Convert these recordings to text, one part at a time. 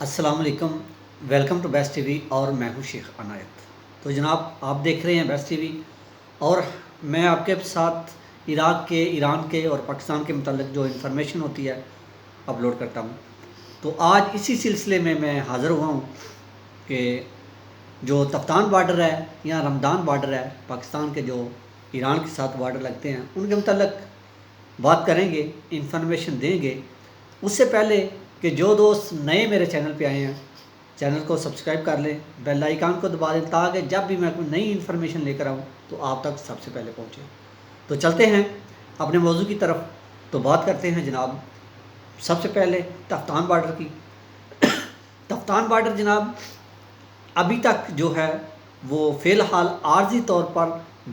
السلام علیکم، welcome to best TV اور میں ہوں شیخ عنایت۔ تو جناب آپ دیکھ رہے ہیں بیسٹ ٹی وی اور میں آپ کے ساتھ عراق کے، ایران کے اور پاکستان کے متعلق جو انفارمیشن ہوتی ہے اپلوڈ کرتا ہوں۔ تو آج اسی سلسلے میں حاضر ہوا ہوں کہ جو تفتان بارڈر ہے یا رمضان بارڈر ہے، پاکستان کے جو ایران کے ساتھ بارڈر لگتے ہیں، ان کے متعلق بات کریں گے، انفارمیشن دیں گے۔ اس سے پہلے کہ جو دوست نئے میرے چینل پہ آئے ہیں، چینل کو سبسکرائب کر لیں، بیل آئیکن کو دبا دیں تاکہ جب بھی میں کوئی نئی انفارمیشن لے کر آؤں تو آپ تک سب سے پہلے پہنچے۔ تو چلتے ہیں اپنے موضوع کی طرف۔ تو بات کرتے ہیں جناب سب سے پہلے تفتان بارڈر کی۔ تفتان بارڈر جناب ابھی تک جو ہے وہ فی الحال عارضی طور پر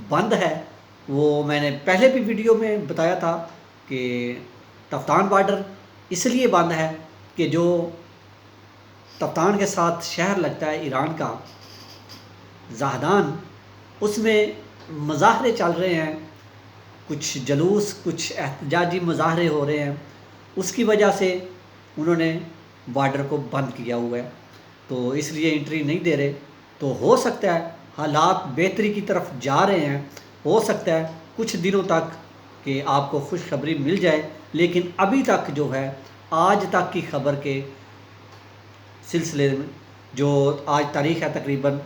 بند ہے۔ وہ میں نے پہلے بھی ویڈیو میں بتایا تھا کہ تفتان بارڈر اس لیے بند ہے کہ جو تفتان کے ساتھ شہر لگتا ہے ایران کا زاہدان، اس میں مظاہرے چل رہے ہیں، کچھ جلوس، کچھ احتجاجی مظاہرے ہو رہے ہیں، اس کی وجہ سے انہوں نے بارڈر کو بند کیا ہوا ہے، تو اس لیے انٹری نہیں دے رہے۔ تو ہو سکتا ہے حالات بہتری کی طرف جا رہے ہیں، ہو سکتا ہے کچھ دنوں تک کہ آپ کو خوشخبری مل جائے، لیکن ابھی تک جو ہے آج تک کی خبر کے سلسلے میں، جو آج تاریخ ہے تقریباً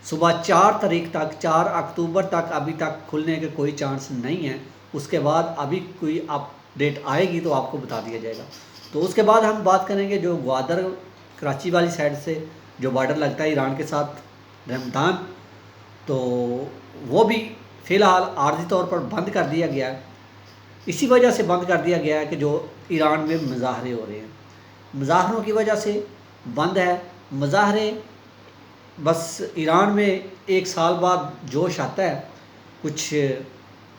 صبح 4 تاریخ تک، 4 اکتوبر تک ابھی تک کھلنے کے کوئی چانس نہیں ہے۔ اس کے بعد ابھی کوئی اپڈیٹ آئے گی تو آپ کو بتا دیا جائے گا۔ تو اس کے بعد ہم بات کریں گے جو گوادر کراچی والی سائڈ سے جو بارڈر لگتا ہے ایران کے ساتھ رمضان، تو وہ بھی فی الحال عارضی طور پر بند کر دیا گیا ہے۔ اسی وجہ سے بند کر دیا گیا ہے کہ جو ایران میں مظاہرے ہو رہے ہیں، مظاہروں کی وجہ سے بند ہے۔ مظاہرے بس ایران میں ایک سال بعد جوش آتا ہے، کچھ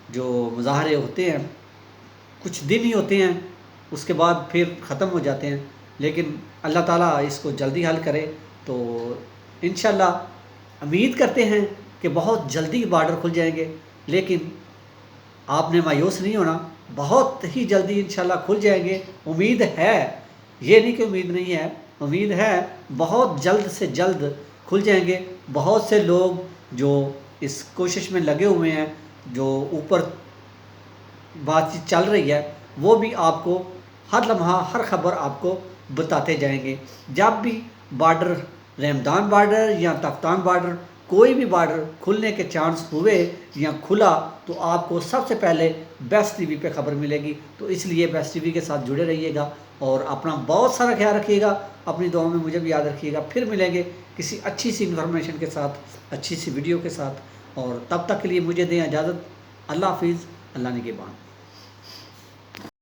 جو مظاہرے ہوتے ہیں کچھ دن ہی ہوتے ہیں، اس کے بعد پھر ختم ہو جاتے ہیں، لیکن اللہ تعالیٰ اس کو جلدی حل کرے۔ تو انشاءاللہ امید کرتے ہیں کہ بہت جلدی بارڈر کھل جائیں گے، لیکن آپ نے مایوس نہیں ہونا، بہت ہی جلدی انشاءاللہ کھل جائیں گے۔ امید ہے، یہ نہیں کہ امید نہیں ہے، امید ہے بہت جلد سے جلد کھل جائیں گے۔ بہت سے لوگ جو اس کوشش میں لگے ہوئے ہیں، جو اوپر بات چیت چل رہی ہے، وہ بھی آپ کو ہر لمحہ ہر خبر آپ کو بتاتے جائیں گے۔ جب بھی بارڈر، رمضان بارڈر یا تفتان بارڈر، کوئی بھی بارڈر کھلنے کے چانس ہوئے یا کھلا تو آپ کو سب سے پہلے بیسٹ ٹی وی پہ خبر ملے گی۔ تو اس لیے بیسٹ ٹی وی کے ساتھ جڑے رہیے گا اور اپنا بہت سارا خیال رکھیے گا، اپنی دعاؤں میں مجھے بھی یاد رکھیے گا۔ پھر ملیں گے کسی اچھی سی انفارمیشن کے ساتھ، اچھی سی ویڈیو کے ساتھ، اور تب تک کے لیے مجھے دیں اجازت۔ اللہ حافظ، اللہ نگہبان۔